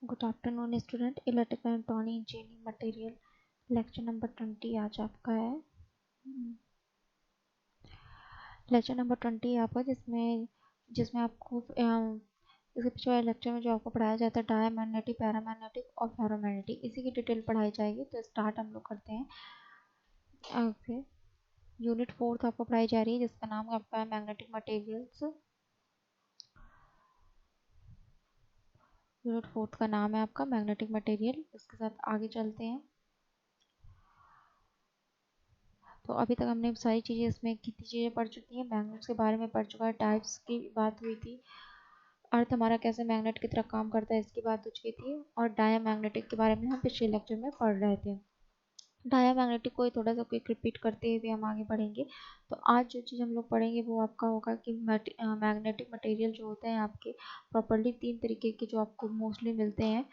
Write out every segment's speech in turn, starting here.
Good afternoon student. Electrical electronic engineering material lecture number 20 आज आपका है। लेक्चर नंबर 20 आपका जिसमें जिसमें आपको इसके पिछले वाले लेक्चर में जो आपको पढ़ाया जाता है डायमैग्नेटिक, पैरामैग्नेटिक और फेरोमैग्नेटिक, इसी की डिटेल पढ़ाई जाएगी। तो स्टार्ट हम लोग करते हैं। ओके, यूनिट 4 आपको पढ़ाई जा रही है जिसका नाम आपका है मैग्नेटिक मटेरियल्स। यूनिट 4 का नाम है आपका मैग्नेटिक मटेरियल। इसके साथ आगे चलते हैं। तो अभी तक हमने सारी चीज़ें इसमें कितनी चीज़ें पढ़ चुकी हैं। मैग्नेट्स के बारे में पढ़ चुका है, टाइप्स की बात हुई थी, अर्थ हमारा कैसे मैग्नेट की तरह काम करता है इसकी बात हो चुकी थी, और डायमैग्नेटिक के बारे में हम पिछले लेक्चर में पढ़ रहे थे। डायमैग्नेटिक को थोड़ा सा क्विक रिपीट करते हुए हम आगे बढ़ेंगे। तो आज जो चीज़ हम लोग पढ़ेंगे वो आपका होगा कि मैग्नेटिक मटेरियल जो होते हैं आपके प्रॉपर्ली 3 तरीके के जो आपको मोस्टली मिलते हैं,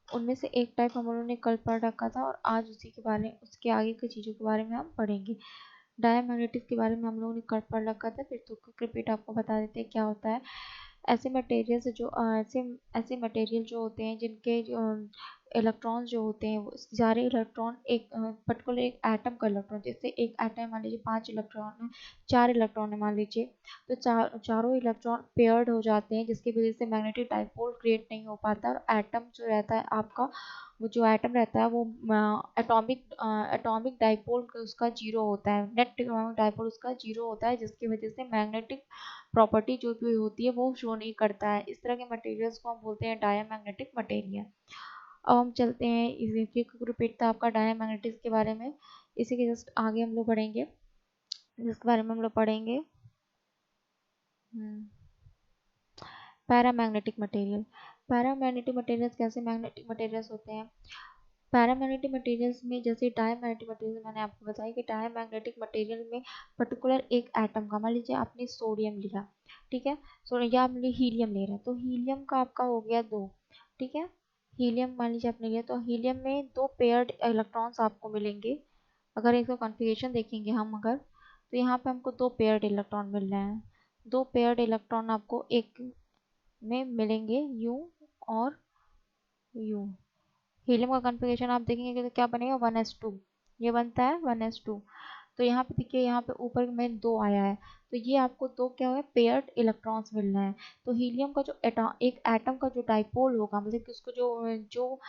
उनमें से एक टाइप हम लोगों ने कल पढ़ रखा था और आज उसी के बारे में उसके आगे की चीज़ों के बारे में हम पढ़ेंगे। डायमैग्नेटिक के बारे में हम लोगों ने कल पढ़ रखा था, फिर तो क्विक रिपीट आपको बता देते हैं क्या होता है। ऐसे मटेरियल जो ऐसे ऐसे मटेरियल जो होते हैं जिनके इलेक्ट्रॉन्स जो होते हैं वो सारे इलेक्ट्रॉन एक पर्टिकुलर एक एटम का इलेक्ट्रॉन, जैसे एक एटम मान लीजिए 5 इलेक्ट्रॉन है, 4 इलेक्ट्रॉन है मान लीजिए, तो चारों इलेक्ट्रॉन पेयर्ड हो जाते हैं जिसकी वजह से मैग्नेटिक डाइपोल क्रिएट नहीं हो पाता। और एटम जो रहता है आपका, वो जो एटम रहता है वो एटॉमिक डाइपोल उसका जीरो होता है, नेट डाइपोल उसका जीरो होता है, जिसकी वजह से मैग्नेटिक प्रॉपर्टी जो भी होती है वो शो नहीं करता है। इस तरह के मटेरियल्स को हम बोलते हैं डायमैग्नेटिक मटेरियल। अब हम चलते हैं, इसी रिपीट था आपका डायमैग्नेटिक्स के बारे में। इसी के जस्ट आगे हम लोग बढ़ेंगे जिसके बारे में हम लोग पढ़ेंगे पैरामैग्नेटिक मटेरियल। पैरामैग्नेटिक मटेरियल्स कैसे मैग्नेटिक मटेरियल्स होते हैं। पैरामैग्नेटिक मटेरियल्स में जैसे डायमैग्नेटिक मटेरियल मैंने आपको बताया कि डायमैग्नेटिक मटेरियल में पर्टिकुलर एक एटम का, मान लीजिए आपने सोडियम लिया, ठीक है, या आप हीलियम ले रहे हैं, तो हीलियम का आपका हो गया 2, ठीक है, हीलियम मान लीजिए आपने लिया, तो हीलियम में 2 पेयर्ड इलेक्ट्रॉन्स आपको मिलेंगे। अगर इसका कॉन्फ़िगरेशन देखेंगे हम अगर, तो यहाँ पे हमको 2 पेयर्ड इलेक्ट्रॉन मिल रहे हैं। 2 पेयर्ड इलेक्ट्रॉन आपको एक में मिलेंगे, यू और यू। हीलियम का कॉन्फ़िगरेशन आप देखेंगे तो क्या बनेगा, 1s2, ये बनता है 1s2। तो यहाँ पे देखिए, यहाँ पे ऊपर में 2 आया है, तो ये आपको 2 क्या है, पेयर्ड इलेक्ट्रॉन्स मिल रहे हैं। तो हीलियम का जो एक एटम का जो डाइपोल होगा, मतलब कि उसको जो जो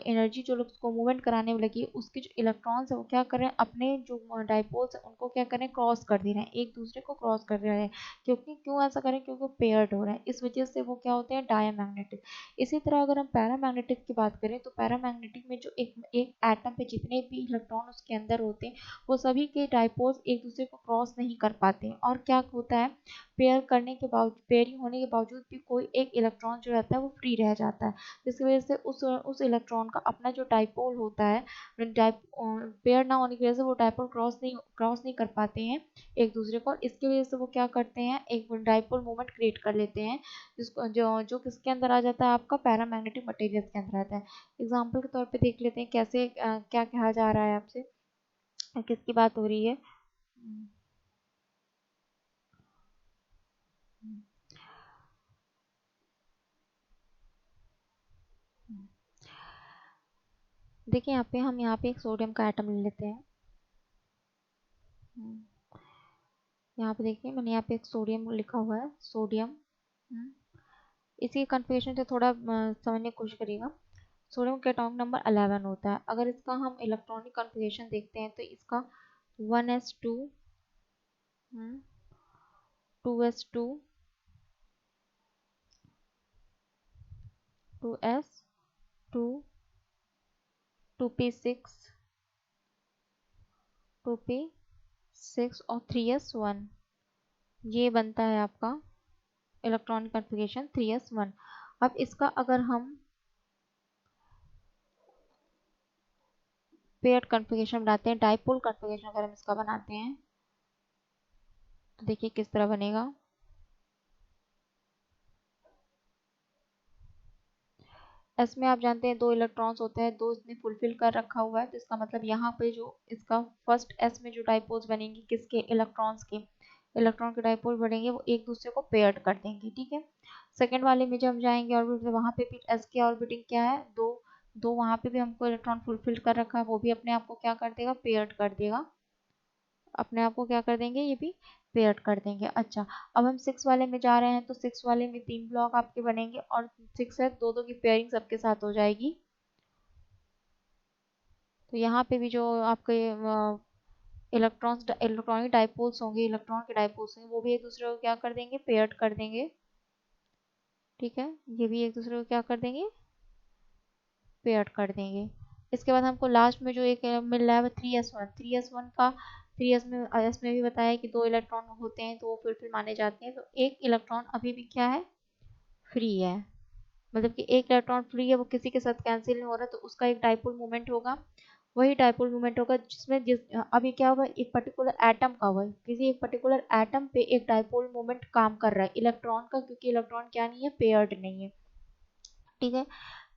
एनर्जी जो उसको मूवमेंट कराने में लगी, उसके जो इलेक्ट्रॉन्स है वो क्या कर रहे हैं, अपने जो डाइपोल्स है उनको क्या कर रहे हैं, क्रॉस कर दे रहे हैं, एक दूसरे को क्रॉस कर रहे हैं। क्योंकि क्यों ऐसा करें, क्योंकि वो पेयर्ड हो रहे हैं, इस वजह से वो क्या होते हैं, डायमैग्नेटिक। इसी तरह अगर हम पैरामैग्नेटिक की बात करें, तो पैरामैग्नेटिक में जो एक एक एटम पे जितने भी इलेक्ट्रॉन उसके अंदर होते हैं, वो सभी के डाइपोल्स एक दूसरे को क्रॉस नहीं कर पाते, और क्या होता है, पेयर करने के बावजूद, पेयरिंग होने के बावजूद भी कोई एक इलेक्ट्रॉन जो रहता है वो फ्री रह जाता है, जिसकी वजह से उस इलेक्ट्रॉन का अपना जो डाइपोल होता है, पेयर ना होने की वजह से वो डाइपोल क्रॉस नहीं कर पाते हैं एक दूसरे को, और इसकी वजह से वो क्या करते हैं, एक डाइपोल मोमेंट क्रिएट कर लेते हैं, जिसको जो जो किसके अंदर आ जाता है, आपका पैरामैग्नेटिक मटेरियल के अंदर आता है। एग्जाम्पल के तौर पे देख लेते हैं कैसे क्या कहा जा रहा है आपसे, किसकी बात हो रही है। देखिए यहाँ पे एक सोडियम का एटम ले लेते हैं। यहाँ पे देखिए, मैंने यहाँ पे एक सोडियम लिखा हुआ है, सोडियम। इसी कन्फिग्रेशन से थोड़ा समझने की कोशिश करिएगा। सोडियम का एटॉमिक नंबर 11 होता है। अगर इसका हम इलेक्ट्रॉनिक कन्फिग्रेशन देखते हैं तो इसका 1s2, 2s2, 2s2, 2p6, 2p6 और 3s1, ये बनता है आपका इलेक्ट्रॉनिक कन्फिग्रेशन 3s1। अब इसका अगर हम पेयर्ड कन्फिग्रेशन बनाते हैं, डाइपोल कन्फिग्रेशन अगर हम इसका बनाते हैं, तो देखिए किस तरह बनेगा। इसमें आप जानते हैं 2 इलेक्ट्रॉन्स होते हैं, 2 इसने फुलफिल कर रखा हुआ है, तो इसका मतलब यहाँ पे जो इसका फर्स्ट एस में जो डाइपोल्स बनेंगे किसके, इलेक्ट्रॉन्स के, इलेक्ट्रॉन के डाइपोल बढ़ेंगे वो एक दूसरे को पेयर्ड कर देंगे, ठीक है। सेकंड वाले में जब हम जाएंगे ऑर्बिट, वहां पे भी एस के ऑर्बिटिंग क्या है, दो दो, वहां पे भी हमको इलेक्ट्रॉन फुलफिल कर रखा है, वो भी अपने आप को क्या कर देगा, पेयर्ड कर देगा, अपने आप को क्या कर देंगे, ये भी पेयर्ड कर देंगे। अच्छा, अब हम 6 वाले में जा रहे हैं, तो 6 वाले में 3 ब्लॉक आपके बनेंगे और 6 है, दो दो की पेयरिंग सबके साथ हो जाएगी। तो यहाँ पे भी जो आपके इलेक्ट्रॉन्स इलेक्ट्रॉनिक डाइपोल्स होंगे, इलेक्ट्रॉन के डाइपोल्स होंगे, वो भी एक दूसरे को क्या कर देंगे, पेयर्ड कर देंगे, ठीक है। ये भी एक दूसरे को क्या कर देंगे, पेयर्ड कर देंगे। इसके बाद हमको लास्ट में जो एक मिल रहा है वो 3s1, 3s1 का 3s में भी बताया है कि 2 इलेक्ट्रॉन होते हैं तो वो फिर माने जाते हैं। तो एक इलेक्ट्रॉन अभी भी क्या है, फ्री है, मतलब कि एक इलेक्ट्रॉन फ्री है, वो किसी के साथ कैंसिल नहीं हो रहा, तो उसका एक डाइपोल मोमेंट होगा, वही डाइपोल मोमेंट होगा जिसमें अभी क्या हुआ, एक पर्टिकुलर एटम का हुआ, किसी एक पर्टिकुलर एटम पे एक डाइपोल मोमेंट काम कर रहा है इलेक्ट्रॉन का, क्योंकि इलेक्ट्रॉन क्या नहीं है, पेयर्ड नहीं है, ठीक है।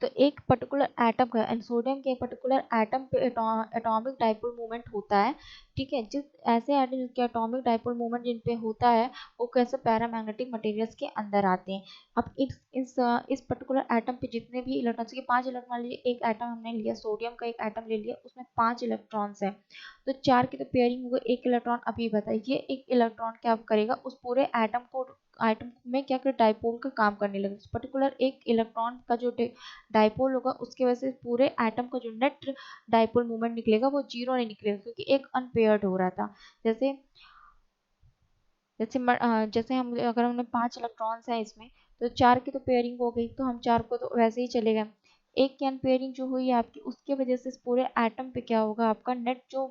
तो एक पर्टिकुलर एटम का एंड सोडियम के एक पर्टिकुलर एटम पे एटॉमिक डाइपोल मोमेंट होता है, ठीक है। जिस ऐसे एटम जिनके एटॉमिक डाइपोल मोमेंट जिन पे होता है वो कैसे पैरामैग्नेटिक मटेरियल्स के अंदर आते हैं। अब इस पर्टिकुलर एटम पे जितने भी इलेक्ट्रॉन्स के 5 इलेक्ट्रॉन लिए, एक एटम हमने लिया सोडियम का, एक एटम ले लिया, उसमें 5 इलेक्ट्रॉन्स है, तो 4 की तो पेयरिंग हो गई, एक इलेक्ट्रॉन अभी बताइए, एक इलेक्ट्रॉन क्या करेगा, उस पूरे एटम में क्या कर डाइपोल का काम करने लगे, पर्टिकुलर एक इलेक्ट्रॉन का जो डाइपोल होगा उसके वजह से पूरे एटम का जो नेट डाइपोल मोमेंट निकलेगा वो जीरो नहीं निकलेगा, क्योंकि एक अनपेयर्ड हो रहा था। जैसे जैसे हम अगर हमने 5 इलेक्ट्रॉन्स हैं इसमें, तो 4 की तो पेयरिंग हो गई, तो हम 4 को तो वैसे ही चले गए, एक की अनपेयरिंग जो हुई है आपकी, उसके वजह से इस पूरे एटम पे क्या होगा, आपका नेट जो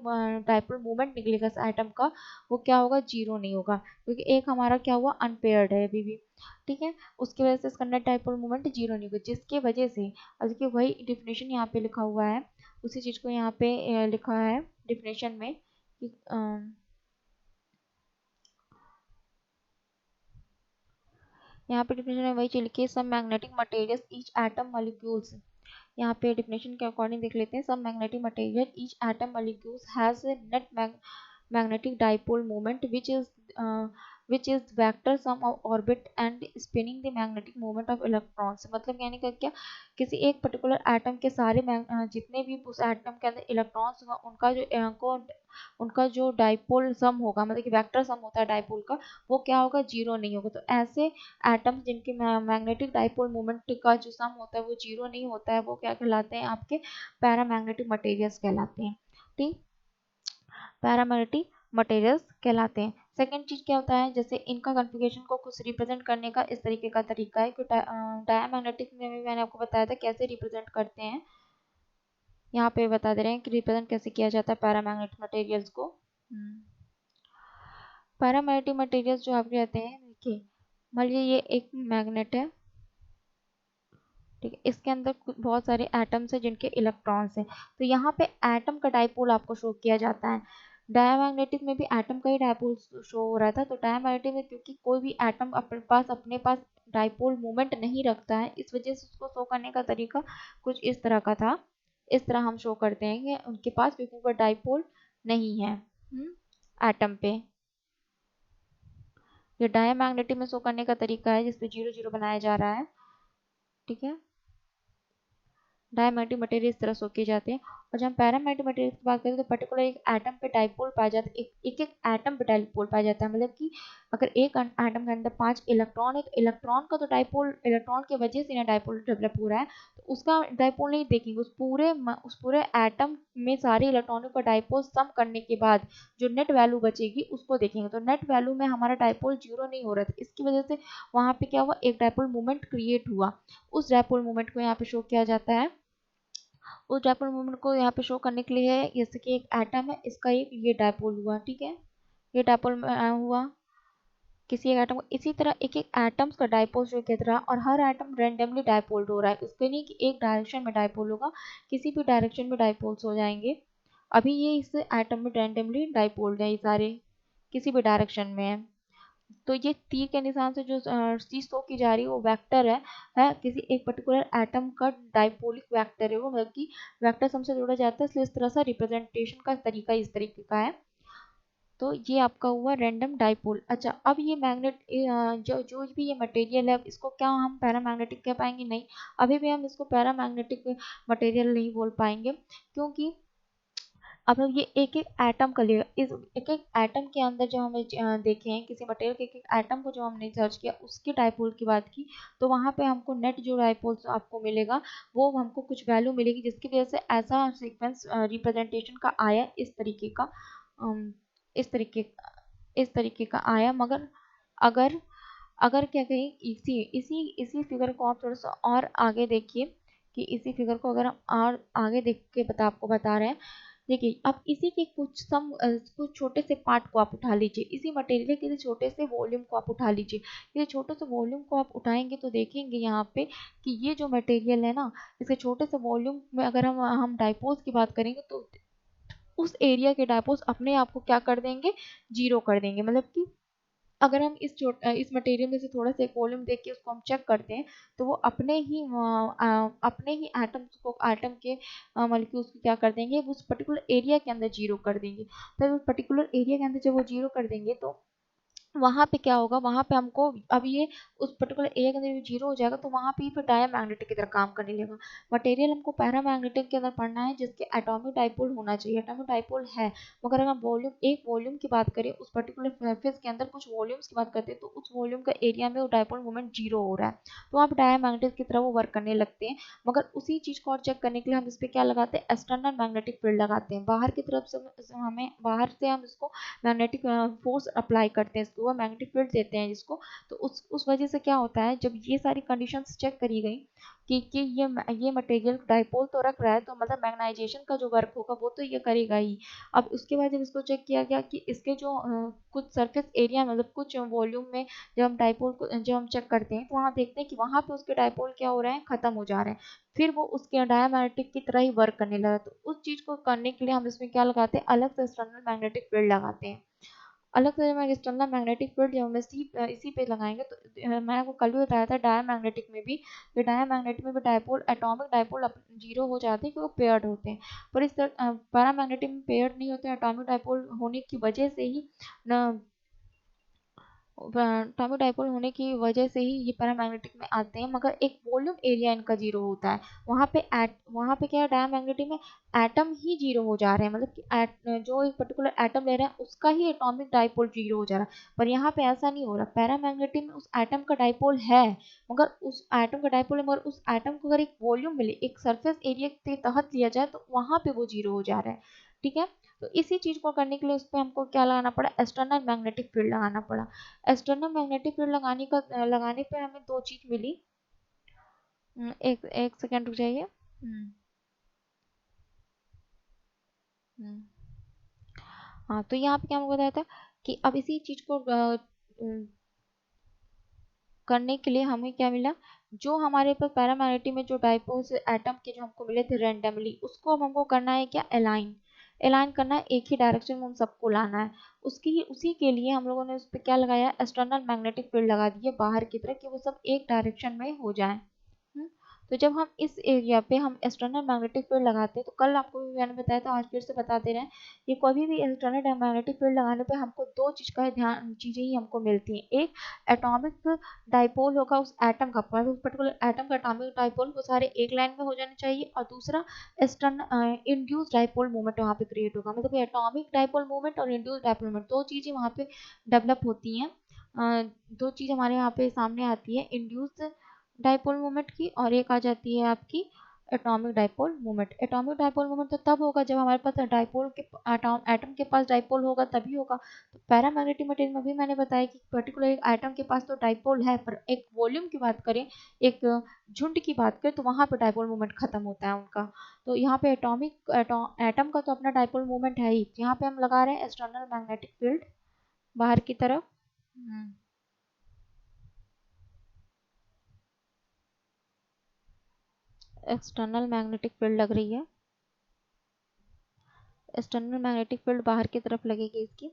डाइपोल मोमेंट निकलेगा इस एटम का, वो क्या होगा, जीरो नहीं होगा, क्योंकि एक हमारा क्या हुआ, अनपेयर्ड है अभी भी, ठीक है। उसकी वजह से इसका नेट डाइपोल मोमेंट जीरो नहीं होगा, जिसकी वजह से, और देखिए वही डिफिनेशन यहाँ पे लिखा हुआ है, उसी चीज को यहाँ पे लिखा है डिफिनेशन में कि यहाँ पे डिफिनेशन में वही चीज लिखी है, some magnetic materials each atom molecules, यहाँ पे डिफिनेशन के अकॉर्डिंग देख लेते हैं, some magnetic material each atom molecules has a net magnetic dipole moment which is vector sum of orbit and spinning the magnetic moment of electrons, मतलब यानी कि क्या, किसी एक पर्टिकुलर एटम के सारे जितने भी उस एटम के अंदर इलेक्ट्रॉन्स होगा उनका जो डाइपोल सम होगा, मतलब कि वेक्टर सम होता है डाइपोल का, वो क्या होगा, जीरो नहीं होगा। तो ऐसे एटम्स जिनके मैग्नेटिक डाइपोल मोमेंट का जो सम होता है वो जीरो नहीं होता है, वो क्या कहलाते हैं, आपके पैरामैग्नेटिक मटेरियल्स कहलाते हैं, ठीक, पैरामैग्नेटिक मटेरियल्स कहलाते हैं। सेकेंड चीज क्या होता है, जैसे इनका कॉन्फ़िगरेशन को कुछ रिप्रेजेंट करने का इस तरीके का तरीका है कि डायमैग्नेटिक में भी मैंने आपको बताया था कैसे रिप्रेजेंट करते हैं, यहाँ पे बता दे रहे हैं कि रिप्रेजेंट कैसे किया जाता है पैरामैग्नेटिक मटेरियल्स को। पैरामैग्नेटिक मटेरियल्स जो आपके रहते हैं, देखिए मान लीजिए ये एक मैग्नेट है, ठीक है, इसके अंदर बहुत सारे एटम्स हैं जिनके इलेक्ट्रॉन्स हैं, तो यहाँ पे एटम का डाइपोल आपको शो किया जाता है। डायमैग्नेटिक में भी एटम का ही डाइपोल शो हो रहा था, तो डायमैग्नेटिक में क्योंकि कोई भी एटम अपने पास डाइपोल मोमेंट नहीं रखता है, इस वजह से उसको शो करने का तरीका कुछ इस तरह का था, इस तरह हम शो करते हैं कि उनके पास, क्योंकि उनका डाइपोल नहीं है एटम पे। ये डायमैग्नेटिक में शो करने का तरीका है जिसपे जीरो जीरो बनाया जा रहा है, ठीक है। डायमैग्नेटिक मटेरियल इस तरह शो किए जाते हैं। और जब हम पैरामैग्नेटिक मटेरियल की बात करें तो पर्टिकुलर एक एटम पे डाइपोल पाया जाता है, एक एक एटम पे डाइपोल पाया जाता है, मतलब कि अगर एक एटम के अंदर 5 इलेक्ट्रॉन है, तो इलेक्ट्रॉन का तो डाइपोल, इलेक्ट्रॉन की वजह से ना डाइपोल डेवलप हो रहा है, तो उसका डाइपोल नहीं देखेंगे, उस पूरे एटम में सारे इलेक्ट्रॉनों का डाइपोल सम करने के बाद जो नेट वैल्यू बचेगी उसको देखेंगे, तो नेट वैल्यू में हमारा डाइपोल जीरो नहीं हो रहा था, इसकी वजह से वहां पे क्या हुआ, एक डाइपोल मोमेंट क्रिएट हुआ, उस डाइपोल मोमेंट को यहाँ पे शो किया जाता है। उस डायपोल मोमेंट को यहाँ पे शो करने के लिए है, जैसे कि एक एटम है, इसका एक ये डायपोल हुआ, ठीक है, ये डायपोल हुआ किसी एक एटम को, इसी तरह एक एक एटम्स का डायपोल शो किया रहा, और हर एटम रेंडमली डायपोल हो रहा है, उसके नहीं कि एक डायरेक्शन में डायपोल होगा, किसी भी डायरेक्शन में डायपोल्स हो जाएंगे। अभी ये इस एटम में रेंडमली डायपोल है, ये सारे किसी भी डायरेक्शन में है, तो ये तीर के निशान से जो चीज शो की जा रही है वो वेक्टर है किसी एक पर्टिकुलर एटम का डाइपोलिक वेक्टर है वो, मतलब कि वेक्टर सम से जोड़ा जाता है, इसलिए इस तरह से रिप्रेजेंटेशन का तरीका इस तरीके का है। तो ये आपका हुआ रैंडम डाइपोल। अच्छा, अब ये मैग्नेट जो जो भी ये मटेरियल है इसको क्या हम पैरामैग्नेटिक कह पाएंगे? नहीं, अभी भी हम इसको पैरामैग्नेटिक मटेरियल नहीं बोल पाएंगे, क्योंकि अब हम ये एक एक एटम का लिया, इस एक एक एटम के अंदर जो हमें देखे हैं किसी मटेरियल के एक एक एटम को जो हमने सर्च किया उसकी डाइपोल की बात की, तो वहाँ पे हमको नेट जो डाइपोल्स आपको मिलेगा वो हमको कुछ वैल्यू मिलेगी, जिसकी वजह से ऐसा सीक्वेंस रिप्रेजेंटेशन का आया इस तरीके का, अम, इस तरीके इस तरीके का आया। मगर अगर अगर क्या कहें, इसी इसी इसी फिगर को आप थोड़ा सा और आगे देखिए, कि इसी फिगर को अगर हम और आगे देख के आपको बता रहे हैं। देखिए, अब इसी के कुछ छोटे से पार्ट को आप उठा लीजिए, इसी मटेरियल के छोटे से वॉल्यूम को आप उठा लीजिए। ये छोटे से वॉल्यूम को आप उठाएंगे तो देखेंगे यहाँ पे कि ये जो मटेरियल है ना, इसके छोटे से वॉल्यूम में अगर हम डाइपोल्स की बात करेंगे तो उस एरिया के डाइपोल्स अपने आप को क्या कर देंगे, जीरो कर देंगे। मतलब कि अगर हम इस मटेरियल में से थोड़ा सा एक वॉल्यूम देख के उसको हम चेक करते हैं, तो वो अपने ही एटम के मॉलिक्यूल्स को क्या कर देंगे, उस पर्टिकुलर एरिया के अंदर जीरो कर देंगे। तो उस पर्टिकुलर एरिया के अंदर जब वो जीरो कर देंगे तो वहाँ पे क्या होगा, वहाँ पे हमको अब ये उस पर्टिकुलर एरिया के अंदर जीरो हो जाएगा, तो वहाँ पे फिर डायमैग्नेटिक की तरह काम करने लगेगा। मटेरियल हमको पैरामैग्नेटिक के अंदर पढ़ना है जिसके एटॉमिक डाइपोल होना चाहिए, एटॉमिक डाइपोल है, मगर अगर हम वॉल्यूम की बात करें, उस पर्टिकुलर सरफेस के अंदर कुछ वॉल्यूम्स की बात करते हैं, तो उस वॉल्यूम का एरिया में वो डाइपोल मोमेंट जीरो हो रहा है, तो वहाँ पे डायमैग्नेटिक की तरह वो वर्क करने लगते हैं। मगर उसी चीज़ को और चेक करने के लिए हम इस पर क्या लगाते हैं, एक्सटर्नल मैग्नेटिक फील्ड लगाते हैं, बाहर की तरफ से हमें बाहर से हम इसको मैग्नेटिक फोर्स अप्लाई करते हैं, इसको मैग्नेटिक फील्ड देते हैं जिसको। तो उस वजह से क्या होता है, जब ये सारी कंडीशंस चेक करी गई कि ये मटेरियल डाइपोल तो रख रहा है, तो मतलब मैग्नेटाइजेशन का जो वर्क होगा वो तो ये करेगा ही। अब उसके बाद जब इसको चेक किया गया कि इसके जो कुछ सरफेस एरिया मतलब कुछ वॉल्यूम में जब हम चेक करते हैं, तो वहाँ देखते हैं कि वहाँ पे उसके डाइपोल क्या हो रहे हैं, खत्म हो जा रहे हैं, फिर वो उसके डायमैग्नेटिक की तरह ही वर्क करने लगा। तो उस चीज़ को करने के लिए हम इसमें क्या लगाते हैं, अलग से एक्सटर्नल मैग्नेटिक फील्ड लगाते हैं। अलग से मैं एक्सटर्नल मैग्नेटिक फील्ड जब हम इसी पे लगाएंगे, तो मैंने आपको कल भी बताया था डायमैग्नेटिक में भी, कि डायमैग्नेटिक में भी डाइपोल एटॉमिक डाइपोल जीरो हो जाते हैं, कि वो पेयर्ड होते हैं। पर इस तरह पैरामैग्नेटिक में पेयर्ड नहीं होते, एटॉमिक डाइपोल होने की वजह से ही न एटॉमिक डाइपोल होने की वजह से ही ये पैरामैग्नेटिक में आते हैं, मगर एक वॉल्यूम एरिया इनका जीरो होता है। वहाँ पे क्या है, डायमैग्नेटिक में एटम ही जीरो हो जा रहे हैं, मतलब कि जो एक पर्टिकुलर एटम ले रहे हैं उसका ही एटॉमिक डाइपोल जीरो हो जा रहा है। पर यहाँ पे ऐसा नहीं हो रहा, पैरामैग्नेटिक में उस एटम का डाइपोल है, मगर उस एटम का डाइपोल है, मगर उस एटम को अगर एक वॉल्यूम मिले, एक सरफेस एरिया के तहत लिया जाए, तो वहाँ पे वो जीरो हो जा रहा है। ठीक है, तो इसी चीज को करने के लिए उस पर हमको क्या लगाना पड़ा, एक्सटर्नल मैग्नेटिक फील्ड लगाना पड़ा। एक्सटर्नल मैग्नेटिक फील्ड लगाने पे हमें दो चीज मिली। एक एक सेकेंड रुक जाइए। हम्म, हाँ, तो यहाँ पे क्या हमको बताया था कि अब इसी चीज को करने के लिए हमें क्या मिला, जो हमारे पास पैरामैग्नेटिक में जो डाइपोल्स एटम के जो हमको मिले थे रैंडमली, उसको अब हमको करना है क्या, अलाइन। अलाइन करना है, एक ही डायरेक्शन में उन सबको लाना है। उसी के लिए हम लोगों ने उस पर क्या लगाया, एक्सटर्नल मैग्नेटिक फील्ड लगा दिए बाहर की तरफ, कि वो सब एक डायरेक्शन में हो जाए। हम्म, तो जब हम इस एरिया पे हम एक्सटर्नल मैग्नेटिक फील्ड लगाते हैं, तो कल आपको भी मैंने बताया था, आज फिर से बता दे रहे हैं, कि कभी भी एक्सटर्नल मैग्नेटिक फील्ड लगाने पे हमको दो चीज़ें ही हमको मिलती हैं। एक, एटॉमिक डाइपोल होगा उस एटम का, पर उस पर्टिकुलर एटम का एटॉमिक डाइपोल वो सारे एक लाइन में हो जाने चाहिए, और दूसरा एक्सटर्नल इंड्यूस डाइपोल मोमेंट वहाँ पे क्रिएट होगा, मतलब एटॉमिक डाइपोल मोमेंट और इंड्यूस डाइपोल मोमेंट दो चीज़ें वहाँ पे डेवलप होती हैं। दो चीज़ हमारे यहाँ पे सामने आती है, इंड्यूस डाइपोल मोमेंट की, और एक आ जाती है आपकी atomic dipole moment. Atomic dipole moment तो तब होगा जब हमारे पास डाइपोल के एटम के पास डाइपोल होगा, तभी होगा। तो पैरामैग्नेटिक मटेरियल में भी मैंने बताया कि पर्टिकुलर एक एटम के पास तो डाइपोल है, पर एक वॉल्यूम की बात करें, एक झुंड की बात करें, तो वहाँ पे डाइपोल मोमेंट खत्म होता है उनका। तो यहाँ पे एटम का तो अपना डाइपोल मोमेंट है ही, यहाँ पे हम लगा रहे हैं एक्सटर्नल मैग्नेटिक फील्ड बाहर की तरफ। एक्सटर्नल मैग्नेटिक फील्ड लग रही है, एक्सटर्नल मैग्नेटिक फील्ड बाहर की तरफ लगेगी इसकी।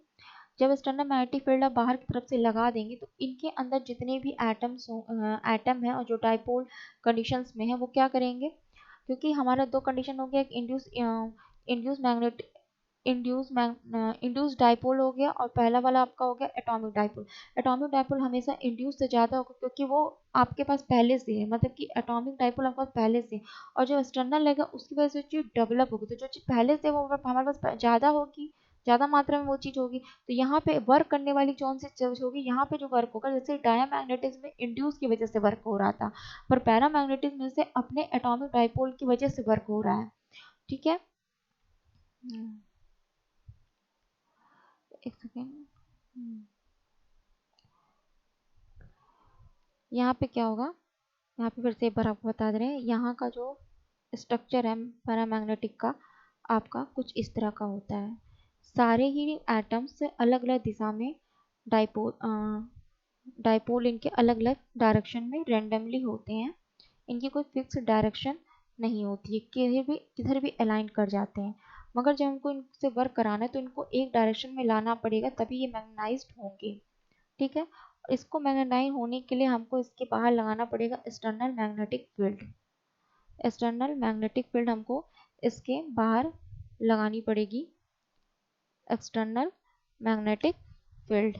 जब एक्सटर्नल मैग्नेटिक फील्ड आप बाहर की तरफ से लगा देंगे, तो इनके अंदर जितने भी एटम है और जो डाइपोल कंडीशंस में है, वो क्या करेंगे, क्योंकि हमारा दो कंडीशन हो गया, एक induce induce magnetic induce dipole हो गया, और पहला वाला आपका हो गया एटॉमिक डाइपोल। एटॉमिक डाइपोल हमेशा इंड्यूस से ज़्यादा होगा क्योंकि वो आपके पास पहले से है, मतलब कि एटॉमिक डाइपोल आपके पास पहले से, और जो एक्सटर्नल लगेगा उसकी वजह से चीज़ डेवलप होगी। तो जो चीज़ पहले से वो हमारे पास ज़्यादा होगी, ज़्यादा मात्रा में वो चीज़ होगी, तो यहाँ पे वर्क करने वाली कौन सी चीज़ होगी, यहाँ पे जो वर्क होगा, जैसे डायमैग्नेटिज्म में इंड्यूस की वजह से वर्क हो रहा था, पर पैरामैग्नेटिज्म में से अपने एटॉमिक डाइपोल की वजह से वर्क हो रहा है। ठीक है, एक सेकेंड। यहाँ पे क्या होगा, यहाँ पे फिर से एक बार आपको बता दे रहे हैं, यहाँ का जो स्ट्रक्चर है पैरामैग्नेटिक का आपका कुछ इस तरह का होता है। सारे ही एटम्स अलग अलग दिशा में डाइपोल डाइपोल इनके अलग अलग डायरेक्शन में रेंडमली होते हैं। इनकी कोई फिक्स डायरेक्शन नहीं होती है, किधर भी अलाइन कर जाते हैं। मगर जब हमको इनसे वर्क कराना है तो इनको एक डायरेक्शन में लाना पड़ेगा, तभी ये मैग्नेटाइज्ड होंगे। ठीक है, इसको मैग्नेटाइज होने के लिए हमको इसके बाहर लगाना पड़ेगा external magnetic field. External magnetic field हमको इसके बाहर लगानी पड़ेगी, एक्सटर्नल मैग्नेटिक फील्ड।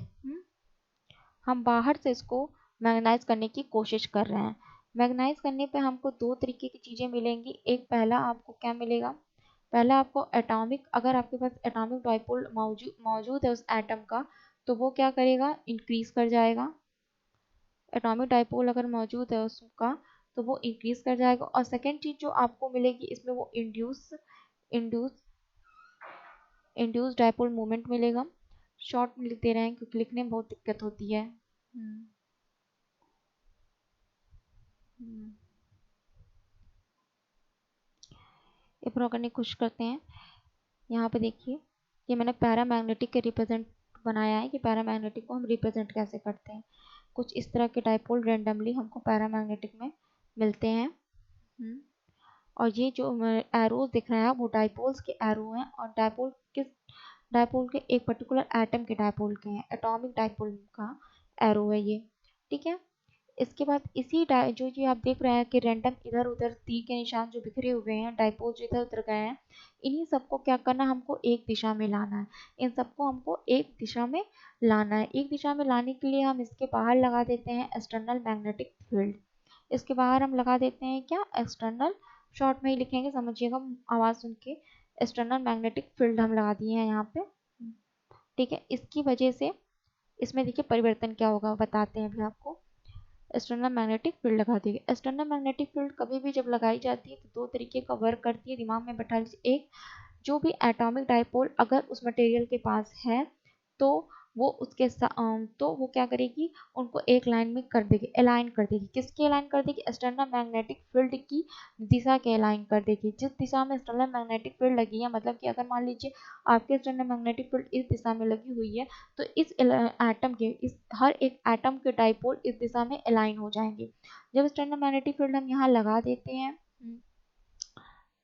हम बाहर से इसको मैग्नेटाइज करने की कोशिश कर रहे हैं। मैग्नेटाइज करने पे हमको दो तरीके की चीज़ें मिलेंगी। एक पहला आपको क्या मिलेगा, पहला आपको एटॉमिक, अगर आपके पास एटॉमिक डाइपोल मौजूद है उस एटम का, तो वो क्या करेगा, इंक्रीज कर जाएगा। एटॉमिक डाइपोल अगर मौजूद है उसका तो वो इंक्रीज कर जाएगा। और सेकेंड चीज जो आपको मिलेगी इसमें वो इंड्यूस इंड्यूस डाइपोल मोमेंट मिलेगा। शॉर्ट में लिख दे रहे हैं क्योंकि लिखने में बहुत दिक्कत होती है। ये प्रो करने की कोशिश करते हैं। यहाँ पे देखिए, ये मैंने पैरामैग्नेटिक के रिप्रेजेंट बनाया है कि पैरामैग्नेटिक को हम रिप्रेजेंट कैसे करते हैं। कुछ इस तरह के डाइपोल रेंडमली हमको पैरामैग्नेटिक में मिलते हैं। और ये जो एरोज दिख रहे हैं वो डाइपोल्स के एरो हैं, और डाइपोल के एक पर्टिकुलर एटम के डाइपोल के हैं, एटॉमिक डाइपोल का एरो है ये। ठीक है, इसके बाद इसी जो ये आप देख रहे हैं कि रैंडम इधर उधर तीर के निशान जो बिखरे हुए हैं, डाइपोल जो इधर उधर गए हैं, इन्हीं सबको क्या करना, हमको एक दिशा में लाना है। इन सबको हमको एक दिशा में लाना है। एक दिशा में लाने के लिए हम इसके बाहर लगा देते हैं एक्सटर्नल मैग्नेटिक फील्ड। इसके बाहर हम लगा देते हैं क्या, एक्सटर्नल, शॉर्ट में ही लिखेंगे समझिएगा आवाज़ सुन के, एक्सटर्नल मैग्नेटिक फील्ड हम लगा दिए हैं यहाँ पे। ठीक है, इसकी वजह से इसमें देखिए परिवर्तन क्या होगा बताते हैं अभी आपको। एक्सटर्नल मैग्नेटिक फील्ड लगा दी गई। एक्सटर्नल मैग्नेटिक फील्ड कभी भी जब लगाई जाती है तो दो तरीके का वर्क करती है, दिमाग में बैठा लीजिए। एक, जो भी एटॉमिक डाइपोल अगर उस मटेरियल के पास है तो वो तो वो क्या करेगी, उनको एक लाइन में कर देगी, अलाइन कर देगी। किसके अलाइन कर देगी, एक्सटर्नल मैग्नेटिक फील्ड की दिशा के अलाइन कर देगी। जिस दिशा में एक्सटर्नल मैग्नेटिक फील्ड लगी है, मतलब कि अगर मान लीजिए आपके एक्सटर्नल मैग्नेटिक फील्ड इस दिशा में लगी हुई है, तो इस हर एक एटम के डाइपोल इस दिशा में अलाइन हो जाएंगे। जब एक्सटर्नल मैग्नेटिक फील्ड हम यहाँ लगा देते हैं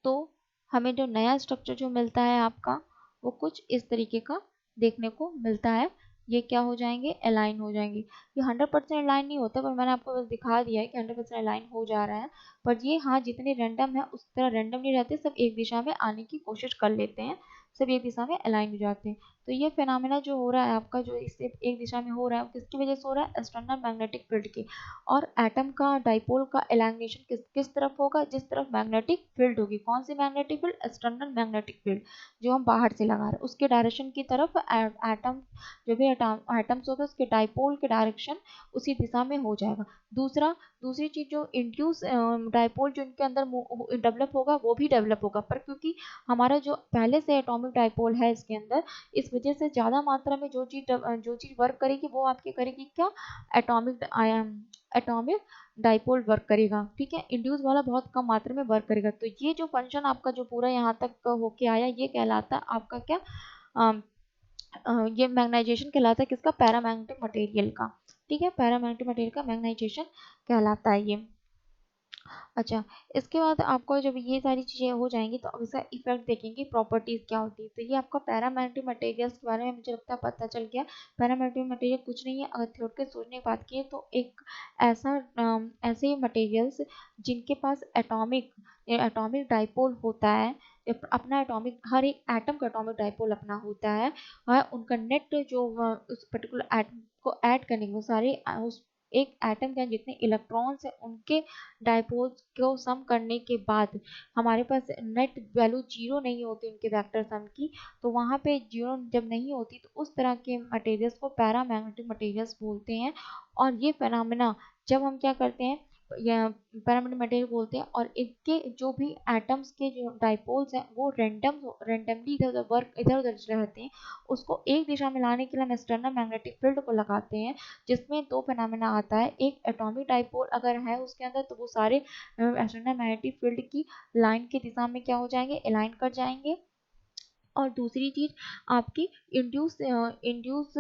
तो हमें जो नया स्ट्रक्चर जो मिलता है आपका, वो कुछ इस तरीके का देखने को मिलता है। ये क्या हो जाएंगे, अलाइन हो जाएंगे। ये 100% अलाइन नहीं होता, पर मैंने आपको बस दिखा दिया है कि 100% अलाइन हो जा रहा है। पर ये हाँ, जितने रैंडम है उस तरह रैंडम नहीं रहते, सब एक दिशा में आने की कोशिश कर लेते हैं, सब एक दिशा में अलाइन हो जाते हैं। तो ये फिनोमेना जो हो रहा है आपका, जो इससे एक दिशा में हो रहा है, वो किसकी वजह से हो रहा है, एक्सटर्नल मैग्नेटिक फील्ड की। और एटम का डाइपोल का एलाइनेशन किस तरफ होगा, जिस तरफ मैग्नेटिक फील्ड होगी। कौन सी magnetic field, external magnetic field जो हम बाहर से लगा रहे हैं उसके डायरेक्शन की तरफ एटम, जो भी एटम्स होगा उसके डाइपोल के डायरेक्शन उसी दिशा में हो जाएगा। दूसरी चीज जो इंड्यूस डाइपोल जो इनके अंदर डेवलप होगा वो भी डेवलप होगा, पर क्योंकि हमारा जो पहले से एटॉमिक डाइपोल है इसके अंदर, इस वजह से ज़्यादा मात्रा में जो चीज़ वर्क करेगी वो आपकी करेगी क्या, एटॉमिक डाइपोल वर्क करेगा। ठीक है, इंड्यूस वाला बहुत कम मात्रा में वर्क करेगा। तो ये जो फंक्शन आपका जो पूरा यहाँ तक होके आया, ये कहलाता है आपका क्या, ये मैग्नाइजेशन कहलाता है किसका, पैरामैग्नेटिक मटेरियल का। ठीक है, पैरामैग्नेटिक मटेरियल का मैग्नाइजेशन कहलाता है ये। अच्छा, इसके बाद आपको जब ये सारी चीज़ें हो जाएँगी तो अब इसका इफ़ेक्ट देखेंगे प्रॉपर्टीज़ क्या होती है। तो ये आपका पैरामैग्नेटिक मटेरियल्स के बारे में मुझे लगता है पता चल गया। पैरामैग्नेटिक मटेरियल कुछ नहीं है, अगर थ्योरी के सोचने की बात की तो एक ऐसे मटेरियल्स जिनके पास एटॉमिक डाइपोल होता है, अपना एटॉमिक, हर एक एटम का एटॉमिक डाइपोल अपना होता है और उनका नेट जो उस पर्टिकुलर एटम को ऐड करने के वो सारे उस एक एटम के जितने इलेक्ट्रॉन्स हैं उनके डाइपोल्स को सम करने के बाद हमारे पास नेट वैल्यू जीरो नहीं होती उनके वेक्टर सम की। तो वहाँ पे जीरो जब नहीं होती तो उस तरह के मटेरियल्स को पैरामैग्नेटिक मटेरियल्स बोलते हैं। और ये फिनोमेना जब हम क्या करते हैं, या पैरामैग्नेटिक मटेरियल बोलते हैं, और इनके जो भी एटम्स के जो डाइपोल्स हैं वो रेंडमली इधर उधर रहते हैं। उसको एक दिशा में लाने के लिए हम एक्सटर्नल मैग्नेटिक फील्ड को लगाते हैं, जिसमें दो फिनोमेना आता है। एक एटॉमिक डाइपोल अगर है उसके अंदर तो वो सारे एक्सटर्नल मैग्नेटिक फील्ड की लाइन की दिशा में क्या हो जाएंगे, अलाइन कर जाएंगे। और दूसरी चीज आपकी इंड्यूस इंड्यूस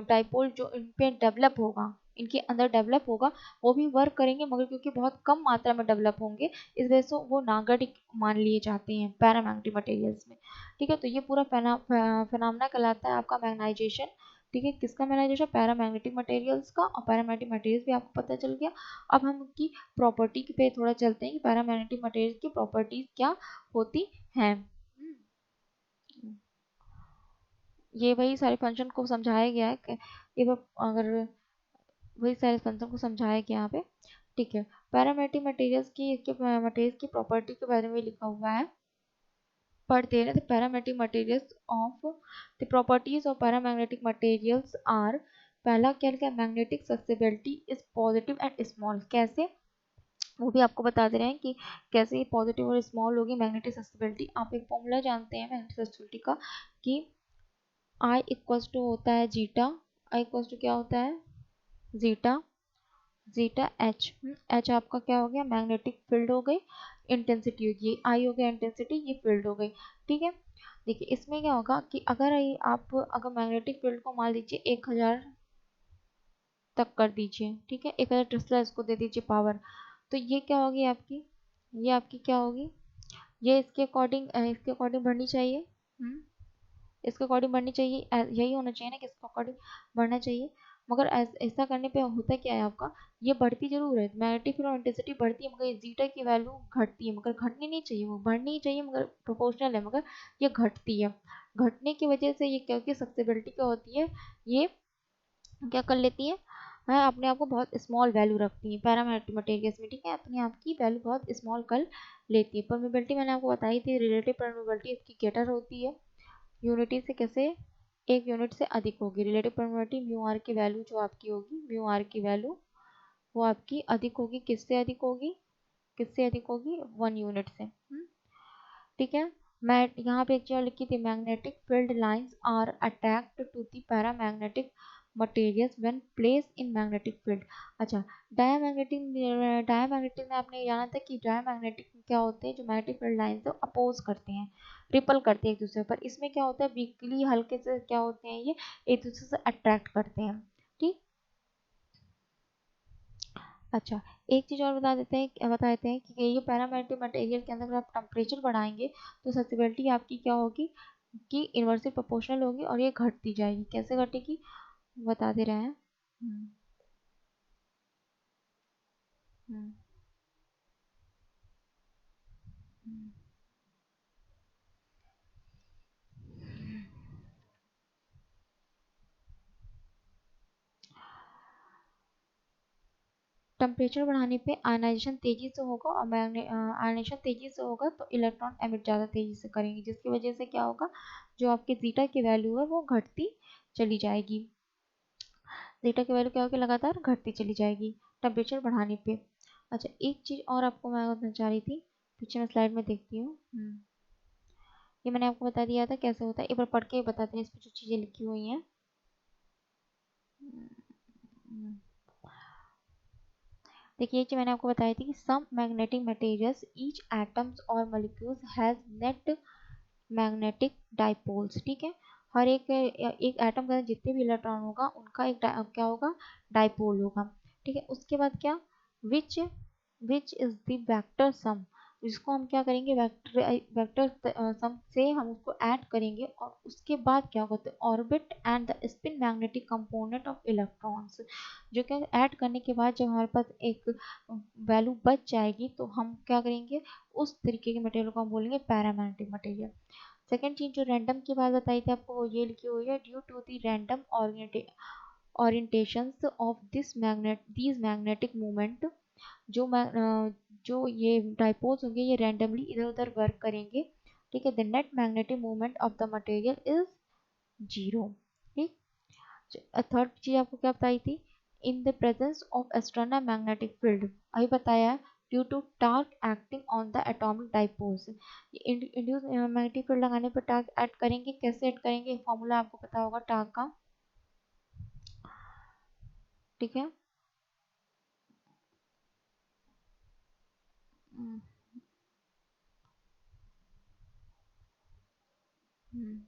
डाइपोल जो इन पे डेवलप होगा, इनके अंदर डेवलप होगा, वो भी वर्क करेंगे मगर क्योंकि बहुत कम मात्रा में डेवलप होंगे इस वजह से वो नागरिक मान लिए जाते हैं पैरामैग्नेटिक मटेरियल्स में। ठीक है, तो ये पूरा फिनोमेना कहलाता है आपका मैग्नाइजेशन। ठीक है, किसका मैग्नाइजेशन, पैरामैग्नेटिक मटेरियल्स का। और पैरामैग्नेटिक मटेरियल्स भी आपको पता चल गया। अब हम उनकी प्रॉपर्टी पे थोड़ा चलते हैं कि पैरामैग्नेटिक मटेरियल्स की प्रॉपर्टीज क्या होती हैं। ये वही सारे फंक्शन को समझाया गया है ये अगर वही सारे फंक्शन को समझाया गया यहाँ पे। ठीक है, पैरामेट्रिक मटेरियल्स की प्रॉपर्टी के बारे में लिखा हुआ है, पढ़ते हैं। The parametric materials of the properties of paramagnetic materials are, पहला क्या लिखा है, magnetic susceptibility is positive and small. कैसे, वो भी आपको बता दे रहे हैं कि कैसे पॉजिटिव और स्मॉल होगी मैग्नेटिक सक्सेसिबिलिटी। आप एक फॉर्मूला जानते हैं मैग्नेटिक सक्सेसिबिलिटी का कि I इक्वल्स टू होता है जीटा, I इक्वल्स टू क्या होता है, जीटा, जीटा एच। एच आपका क्या हो गया, मैग्नेटिक फील्ड हो गई, इंटेंसिटी होगी, आई हो गया इंटेंसिटी, ये फील्ड हो गई। ठीक है, देखिए इसमें क्या होगा कि आप अगर मैग्नेटिक फील्ड को मान लीजिए 1000 तक कर दीजिए, ठीक है, 1000 टेस्ला इसको दे दीजिए पावर, तो ये क्या होगी आपकी, ये आपकी क्या होगी, ये इसके अकॉर्डिंग बढ़नी चाहिए। इसके अकॉर्डिंग बढ़नी चाहिए, यही होना चाहिए ना कि इसके अकॉर्डिंग बढ़ना चाहिए। मगर ऐसा करने पे होता क्या है आपका, ये बढ़ती जरूर है, मैग्नेटिक फील्ड और इंटेंसिटी बढ़ती है मगर जीटा की वैल्यू घटती है, मगर घटनी नहीं चाहिए, वो बढ़नी ही चाहिए मगर प्रोपोर्शनल है, मगर ये घटती है। घटने की वजह से ये क्योंकि सक्सेबिलिटी क्या होती है, ये क्या कर लेती है, अपने आप को बहुत स्मॉल वैल्यू रखती है पैरामैग्नेटिक मटेरियल्स में। ठीक है, अपने आप की वैल्यू बहुत स्मॉल कर लेती है। परमेबिलिटी मैंने आपको बताई थी, रिलेटिव परमेबिलिटी इसकी ग्रेटर होती है यूनिटी से, कैसे, एक यूनिट से अधिक होगी। रिलेटिव परमिटिविटी म्यू आर की वैल्यू जो आपकी होगी, म्यू आर की वैल्यू वो आपकी अधिक होगी, किससे अधिक होगी, किससे अधिक होगी, 1 यूनिट से। ठीक है, मैं यहाँ पे एक चीज लिखी थी, magnetic field lines are attacked to the paramagnetic materials when place in magnetic field. अच्छा, डायमैग्नेटिक में आपने जाना था कि डायमैग्नेटिक क्या होते हैं, जो मैग्नेटिक फील्ड लाइंस है अपोज करते हैं, रिपल करते हैं एक दूसरे पर। इसमें क्या होता है, वीकली हल्के से क्या होते हैं, ये एक दूसरे से अट्रैक्ट करते हैं। ठीक, अच्छा, एक चीज़ और बता देते हैं कि ये पैरामैग्नेटिक मटेरियल के अंदर अगर आप टेम्परेचर बढ़ाएंगे तो सक्सेसिबिलिटी आपकी क्या होगी कि इन्वर्सली प्रोपोर्शनल होगी और ये घटती जाएगी। कैसे घटेगी बता दे रहे हैं। हम्म, हम्म, हम्म। टेम्परेचर बढ़ाने पे आयनाइजेशन तेजी से होगा, और आयनाइजेशन तेजी से होगा तो इलेक्ट्रॉन एमिट ज़्यादा तेजी से करेंगे, जिसकी वजह से क्या होगा, जो आपकी जीटा की वैल्यू है वो घटती चली जाएगी। जीटा की वैल्यू क्या होगी, लगातार घटती चली जाएगी टेम्परेचर बढ़ाने पे। अच्छा, एक चीज़ और आपको मैं बताना चाह रही थी, पीछे मैं स्लाइड में देखती हूँ। ये मैंने आपको बता दिया था कैसे होता है, एक बार पढ़ के बताते हैं इस पर जो चीज़ें लिखी हुई हैं। हम्म, देखिए ये मैंने आपको बताई थी कि some magnetic materials each atoms और molecules has net magnetic dipoles. ठीक है, हर एक एटम का जितने भी इलेक्ट्रॉन होगा उनका एक क्या होगा, डाइपोल होगा। ठीक है, उसके बाद क्या, which which is the vector sum, जिसको हम क्या करेंगे, वेक्टर सम से हम उसको ऐड करेंगे और उसके बाद क्या होता है, orbit and the spin magnetic component of electrons, जो क्या ऐड करने के बाद जब हमारे पास एक वैल्यू बच जाएगी तो हम क्या करेंगे, उस तरीके के मटेरियल को हम बोलेंगे पैरामैग्नेटिक मटेरियल। सेकेंड चीज जो रैंडम की बात बताई थी आपको, वो ये लिखी हुई है, due to the random orientations of these magnetic moment, जो जो ये डाइपोल्स होंगे ये रैंडमली इधर उधर वर्क करेंगे, ठीक है, the net magnetic movement of the material is zero. ठीक, थर्ड चीज आपको क्या बताई थी, in the presence of external magnetic field, अभी बताया है, due to torque acting on the atomic dipoles, induce magnetic field लगाने पर टार्क ऐड करेंगे, कैसे ऐड करेंगे, फॉर्मूला आपको पता होगा टार्क का, ठीक है। हम्म, हम्म,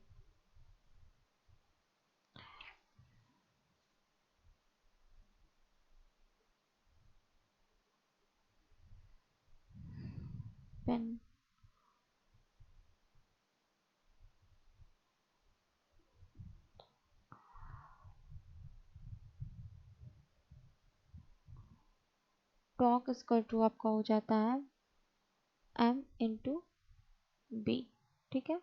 पेन, टॉर्क इक्वल टू आपका हो जाता है m इंटू बी, ठीक है,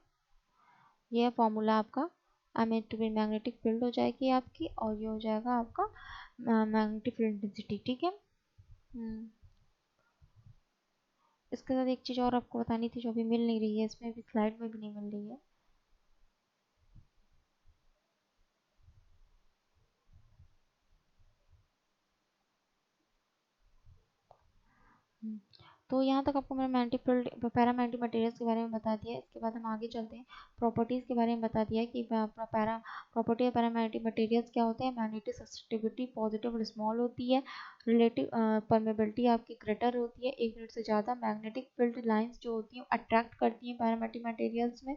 ये है फॉर्मूला आपका, m into B magnetic field हो जाएगी आपकी, और ये हो जाएगा आपका मैग्नेटिक फील्ड डेंसिटी, ठीक है। इसके साथ एक चीज़ और आपको बतानी थी जो अभी मिल नहीं रही है, इसमें भी स्लाइड में भी नहीं मिल रही है। हम्म, तो यहाँ तक आपको मैंने मैग्नेटिक फील्ड पैरामैग्नेटिक मटेरियल्स के बारे में बता दिया है। इसके बाद हम आगे चलते हैं, प्रॉपर्टीज़ के बारे में बता दिया है कि प्रॉपर्टी ऑफ पैरामैग्नेटिक मटेरियल्स क्या होते हैं, मैग्नेटिक सस्टेबिलिटी पॉजिटिव और स्मॉल होती है, रिलेटिव परमेबिलिटी आपकी ग्रेटर होती है, एक यूनिट से ज़्यादा, मैग्नेटिक फील्ड लाइंस जो होती हैं अट्रैक्ट करती हैं पैरामैग्नेटिक मटेरियल्स में,